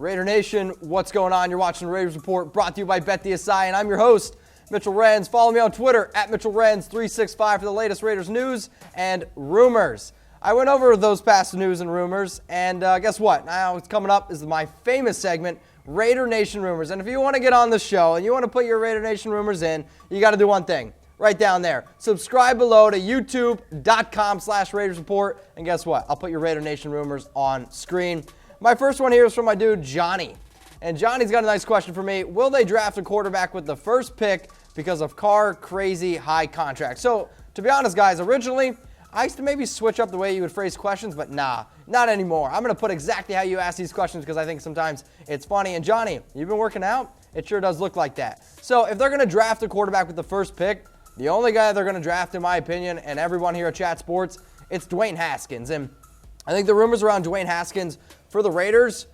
Raider Nation, what's going on? You're watching the Raiders Report, brought to you by BetDSI, and I'm your host, Mitchell Renz. Follow me on Twitter, at MitchellRenz365 for the latest Raiders news and rumors. I went over those past news and rumors, and guess what? Now what's coming up is my famous segment, Raider Nation Rumors. And if you want to get on the show and you want to put your Raider Nation rumors in, you got to do one thing. Right down there. Subscribe below to youtube.com/Raiders Report. And guess what? I'll put your Raider Nation rumors on screen. My first one here is from my dude, Johnny. And Johnny's got a nice question for me. Will they draft a quarterback with the first pick because of Carr crazy high contract? So, to be honest, guys, originally, I used to maybe switch up the way you would phrase questions, but nah, not anymore. I'm going to put exactly how you ask these questions because I think sometimes it's funny. And Johnny, you've been working out? It sure does look like that. So, if they're going to draft a quarterback with the first pick, the only guy they're going to draft, in my opinion, and everyone here at Chat Sports, it's Dwayne Haskins. And I think the rumors around Dwayne Haskins for the Raiders,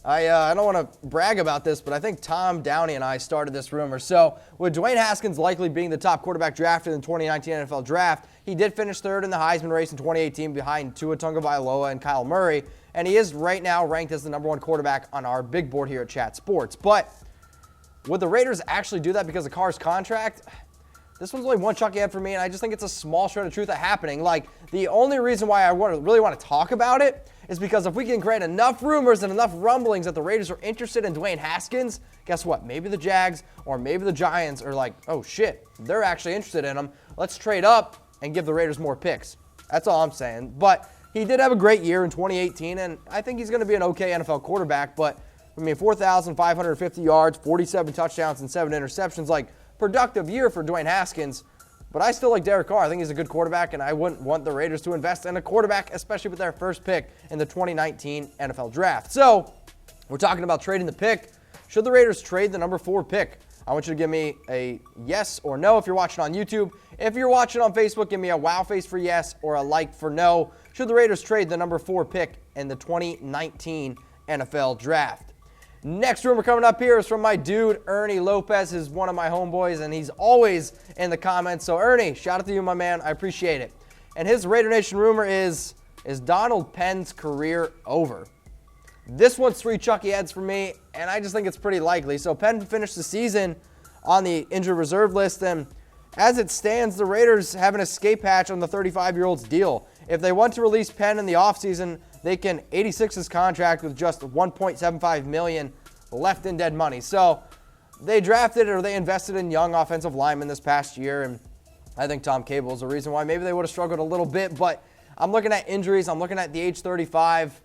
I don't want to brag about this, but I think Tom Downey and I started this rumor. So with Dwayne Haskins likely being the top quarterback drafted in the 2019 NFL Draft, he did finish third in the Heisman race in 2018 behind Tua Tagovailoa and Kyle Murray, and he is right now ranked as the #1 quarterback on our big board here at Chat Sports. But would the Raiders actually do that because of Carr's contract? This one's only one chucky head for me, and I just think it's a small shred of truth happening. Like, the only reason why I really want to talk about it is because if we can create enough rumors and enough rumblings that the Raiders are interested in Dwayne Haskins, guess what? Maybe the Jags or maybe the Giants are like, oh shit, they're actually interested in him. Let's trade up and give the Raiders more picks. That's all I'm saying. But he did have a great year in 2018, and I think he's going to be an okay NFL quarterback. But, 4,550 yards, 47 touchdowns, and 7 interceptions, like, productive year for Dwayne Haskins, but I still like Derek Carr. I think he's a good quarterback, and I wouldn't want the Raiders to invest in a quarterback, especially with their first pick in the 2019 NFL Draft. So, we're talking about trading the pick. Should the Raiders trade the #4 pick? I want you to give me a yes or no if you're watching on YouTube. If you're watching on Facebook, give me a wow face for yes or a like for no. Should the Raiders trade the #4 pick in the 2019 NFL Draft? Next rumor coming up here is from my dude, Ernie Lopez, who's one of my homeboys, and he's always in the comments. So, Ernie, shout out to you, my man. I appreciate it. And his Raider Nation rumor is Donald Penn's career over? This one's 3 chucky heads for me, and I just think it's pretty likely. So, Penn finished the season on the injured reserve list, and as it stands, the Raiders have an escape hatch on the 35-year-old's deal. If they want to release Penn in the offseason, they can 86 his contract with just $1.75 million left in dead money. So they drafted or they invested in young offensive linemen this past year, and I think Tom Cable is the reason why. Maybe they would have struggled a little bit, but I'm looking at injuries. I'm looking at the age 35.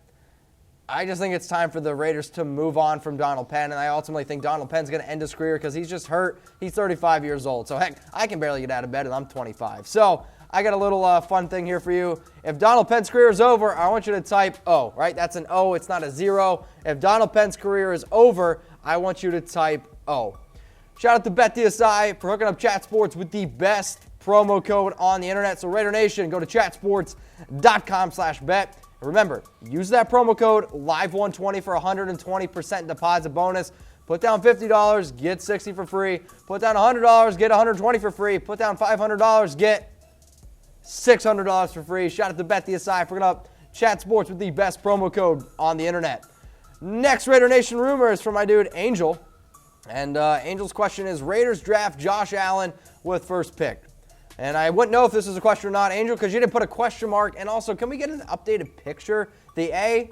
I just think it's time for the Raiders to move on from Donald Penn, and I ultimately think Donald Penn's going to end his career because he's just hurt. He's 35 years old. So, heck, I can barely get out of bed, and I'm 25. So I got a little fun thing here for you. If Donald Penn's career is over, I want you to type O, right? That's an O. It's not a 0. If Donald Penn's career is over, I want you to type O. Shout out to BetDSI for hooking up Chat Sports with the best promo code on the internet. So, Raider Nation, go to chatsports.com/bet. Remember, use that promo code LIVE120 for 120% deposit bonus. Put down $50, get $60 for free. Put down $100, get $120 for free. Put down $500, get $600 for free. Shout out to BetDSI for hooking up Chat Sports with the best promo code on the internet. Next Raider Nation rumor is from my dude Angel. And Angel's question is, Raiders draft Josh Allen with first pick. And I wouldn't know if this is a question or not, Angel, because you didn't put a question mark. And also, can we get an updated picture? The A?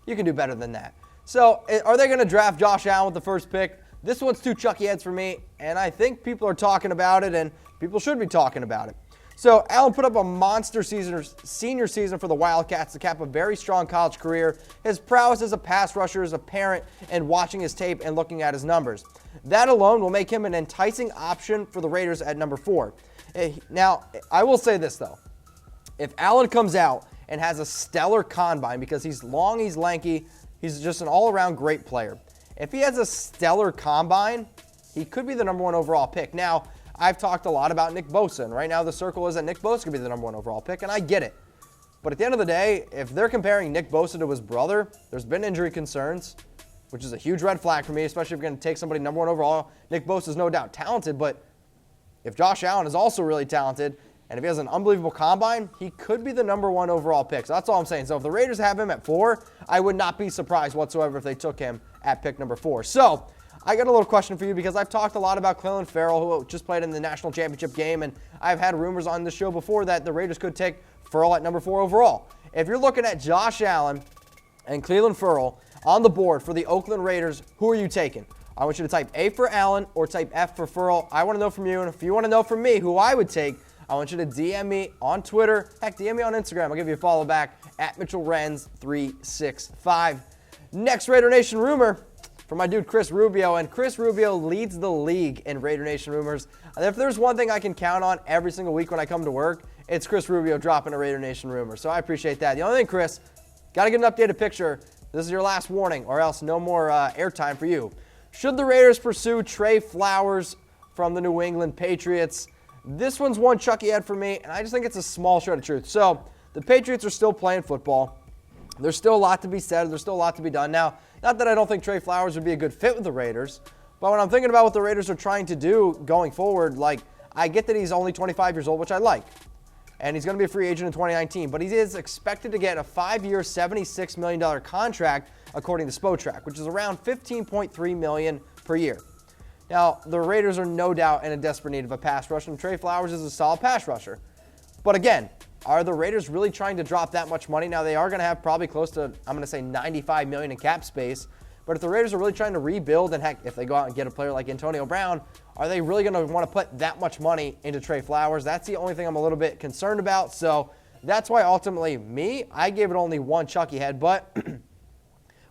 You can do better than that. So, are they going to draft Josh Allen with the first pick? This one's 2 chucky heads for me, and I think people are talking about it, and people should be talking about it. So, Allen put up a monster senior season for the Wildcats to cap a very strong college career. His prowess as a pass rusher is apparent in watching his tape and looking at his numbers. That alone will make him an enticing option for the Raiders at #4. Now, I will say this, though. If Allen comes out and has a stellar combine, because he's long, he's lanky, he's just an all-around great player. If he has a stellar combine, he could be the #1 overall pick. Now, I've talked a lot about Nick Bosa, and right now the circle is that Nick Bosa could be the #1 overall pick, and I get it. But at the end of the day, if they're comparing Nick Bosa to his brother, there's been injury concerns, which is a huge red flag for me, especially if you're going to take somebody #1 overall. Nick Bosa is no doubt talented, but if Josh Allen is also really talented, And if he has an unbelievable combine, he could be the #1 overall pick. So that's all I'm saying. So if the Raiders have him at 4, I would not be surprised whatsoever if they took him at pick number 4. So I got a little question for you because I've talked a lot about Clelin Ferrell, who just played in the national championship game, and I've had rumors on the show before that the Raiders could take Ferrell at number 4 overall. If you're looking at Josh Allen and Clelin Ferrell on the board for the Oakland Raiders, who are you taking? I want you to type A for Allen or type F for Ferrell. I want to know from you, and if you want to know from me who I would take, I want you to DM me on Twitter. Heck, DM me on Instagram. I'll give you a follow back at MitchellRenz365. Next Raider Nation rumor from my dude Chris Rubio, and Chris Rubio leads the league in Raider Nation rumors. If there's one thing I can count on every single week when I come to work, it's Chris Rubio dropping a Raider Nation rumor. So I appreciate that. The only thing, Chris, got to get an updated picture. This is your last warning, or else no more airtime for you. Should the Raiders pursue Trey Flowers from the New England Patriots? This one's one Chucky had for me, and I just think it's a small shred of truth. So the Patriots are still playing football. There's still a lot to be said. There's still a lot to be done. Now, not that I don't think Trey Flowers would be a good fit with the Raiders, but when I'm thinking about what the Raiders are trying to do going forward, like, I get that he's only 25 years old, which I like, and he's going to be a free agent in 2019, but he is expected to get a 5-year, $76 million contract, according to Spotrac, which is around $15.3 million per year. Now, the Raiders are no doubt in a desperate need of a pass rush, and Trey Flowers is a solid pass rusher. But again, are the Raiders really trying to drop that much money? Now, they are going to have probably close to, I'm going to say, $95 million in cap space. But if the Raiders are really trying to rebuild, and heck, if they go out and get a player like Antonio Brown, are they really going to want to put that much money into Trey Flowers? That's the only thing I'm a little bit concerned about. So that's why ultimately I gave it only one Chucky head, but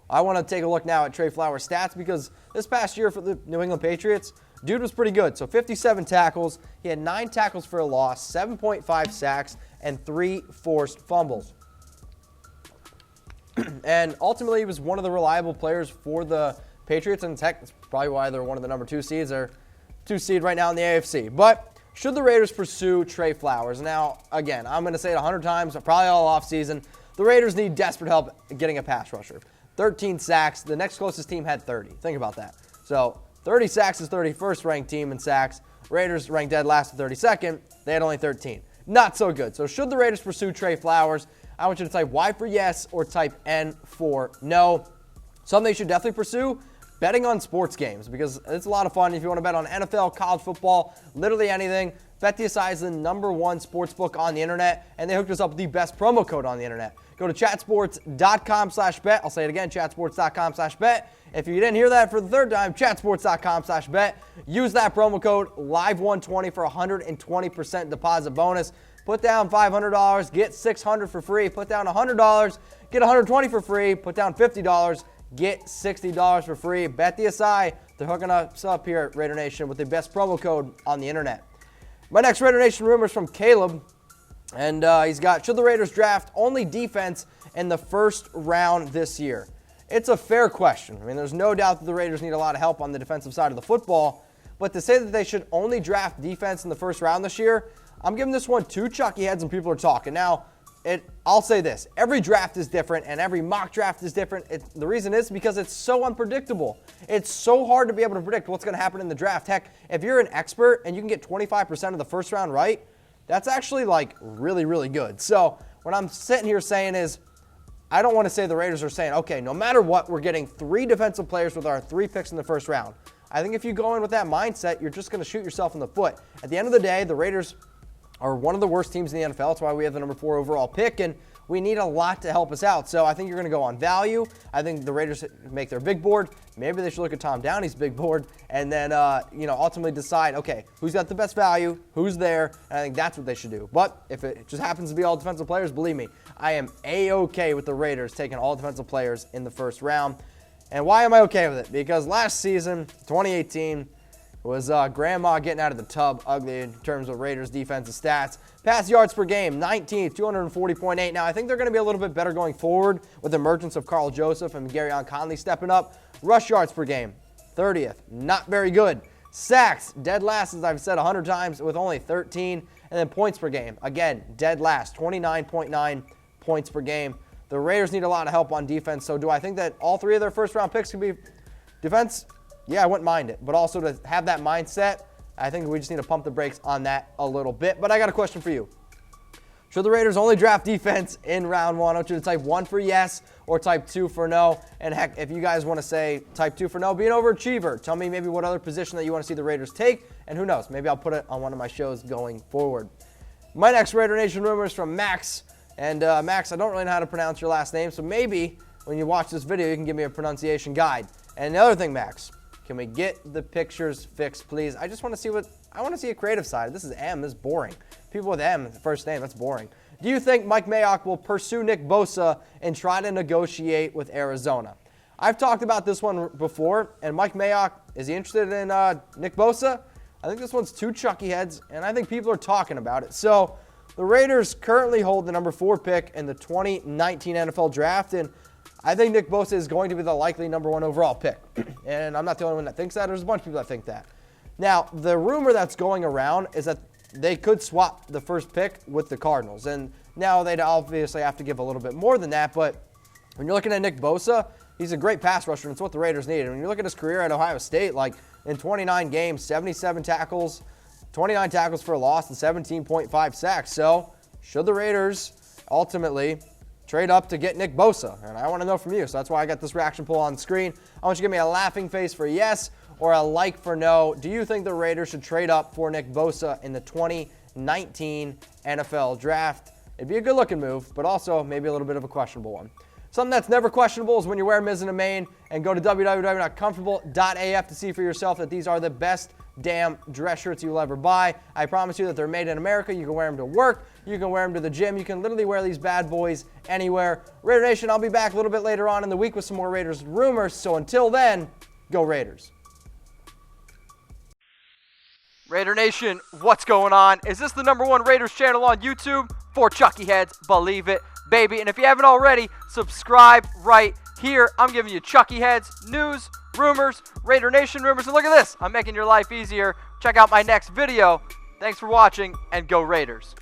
I want to take a look now at Trey Flowers' stats because this past year for the New England Patriots, dude was pretty good. So 57 tackles. He had 9 tackles for a loss, 7.5 sacks, and 3 forced fumbles. And ultimately, he was one of the reliable players for the Patriots, and heck, that's probably why they're one of the number 2 seeds. They're 2 seed right now in the AFC. But should the Raiders pursue Trey Flowers? Now, again, I'm going to say it 100 times, probably all offseason. The Raiders need desperate help getting a pass rusher. 13 sacks. The next closest team had 30. Think about that. So 30 sacks is 31st ranked team in sacks. Raiders ranked dead last at 32nd. They had only 13. Not so good. So should the Raiders pursue Trey Flowers? I want you to type Y for yes or type N for no. Something they should definitely pursue, betting on sports games, because it's a lot of fun if you want to bet on NFL, college football, literally anything. BetDSI is the #1 sports book on the internet, and they hooked us up with the best promo code on the internet. Go to chatsports.com/bet. I'll say it again, chatsports.com/bet. If you didn't hear that for the third time, chatsports.com/bet. Use that promo code LIVE120 for 120% deposit bonus. Put down $500, get $600 for free. Put down $100, get $120 for free. Put down $50, get $60 for free. BetDSI, they're hooking us up here at Raider Nation with the best promo code on the internet. My next Raider Nation rumor is from Caleb, and he's got, should the Raiders draft only defense in the first round this year? It's a fair question. I mean, there's no doubt that the Raiders need a lot of help on the defensive side of the football, but to say that they should only draft defense in the first round this year, I'm giving this one 2 Chucky heads and people are talking. Now, I'll say this. Every draft is different and every mock draft is different. The reason is because it's so unpredictable. It's so hard to be able to predict what's going to happen in the draft. Heck, if you're an expert and you can get 25% of the first round right, that's actually like really, really good. So what I'm sitting here saying is I don't want to say the Raiders are saying, okay, no matter what, we're getting 3 defensive players with our 3 picks in the first round. I think if you go in with that mindset, you're just going to shoot yourself in the foot. At the end of the day, the Raiders are one of the worst teams in the NFL. That's why we have the #4 overall pick, and we need a lot to help us out. So I think you're going to go on value. I think the Raiders make their big board. Maybe they should look at Tom Downey's big board and then, ultimately decide, okay, who's got the best value, who's there, and I think that's what they should do. But if it just happens to be all defensive players, believe me, I am A-okay with the Raiders taking all defensive players in the first round. And why am I okay with it? Because last season, 2018, was grandma getting out of the tub ugly in terms of Raiders defensive stats. Pass yards per game, 19th, 240.8. Now, I think they're going to be a little bit better going forward with the emergence of Carl Joseph and Garyon Conley stepping up. Rush yards per game, 30th, not very good. Sacks, dead last, as I've said 100 times, with only 13. And then points per game, again, dead last, 29.9 points per game. The Raiders need a lot of help on defense. So do I think that all 3 of their first-round picks could be defense? Yeah, I wouldn't mind it. But also to have that mindset, I think we just need to pump the brakes on that a little bit. But I got a question for you. Should the Raiders only draft defense in round 1? I want you to type 1 for yes or type 2 for no. And heck, if you guys want to say type 2 for no, be an overachiever. Tell me maybe what other position that you want to see the Raiders take. And who knows, maybe I'll put it on one of my shows going forward. My next Raider Nation rumor is from Max. And Max, I don't really know how to pronounce your last name, so maybe when you watch this video, you can give me a pronunciation guide. And the other thing, Max, can we get the pictures fixed, please? I just want to see I want to see a creative side. This is M. This is boring. People with M, first name, that's boring. Do you think Mike Mayock will pursue Nick Bosa and try to negotiate with Arizona? I've talked about this one before, and Mike Mayock, is he interested in Nick Bosa? I think this one's too chucky heads, and I think people are talking about it. So the Raiders currently hold the number 4 pick in the 2019 NFL Draft, and I think Nick Bosa is going to be the likely number 1 overall pick. And I'm not the only one that thinks that. There's a bunch of people that think that. Now, the rumor that's going around is that they could swap the first pick with the Cardinals. And now they'd obviously have to give a little bit more than that. But when you're looking at Nick Bosa, he's a great pass rusher, and it's what the Raiders need. And when you look at his career at Ohio State, like in 29 games, 77 tackles, 29 tackles for a loss, and 17.5 sacks. So should the Raiders ultimately trade up to get Nick Bosa? And I want to know from you. So that's why I got this reaction poll on the screen. I want you to give me a laughing face for yes or a like for no. Do you think the Raiders should trade up for Nick Bosa in the 2019 NFL Draft? It'd be a good-looking move, but also maybe a little bit of a questionable one. Something that's never questionable is when you wear Mizzen+Main, and go to www.comfortable.af to see for yourself that these are the best damn dress shirts you'll ever buy. I promise you that they're made in America. You can wear them to work. You can wear them to the gym. You can literally wear these bad boys anywhere. Raider Nation, I'll be back a little bit later on in the week with some more Raiders rumors. So until then, go Raiders. Raider Nation, what's going on? Is this the #1 Raiders channel on YouTube? For Chucky Heads, believe it, baby. And if you haven't already, subscribe right here. I'm giving you Chucky Heads, news, rumors, Raider Nation rumors. And look at this, I'm making your life easier. Check out my next video. Thanks for watching, and go Raiders.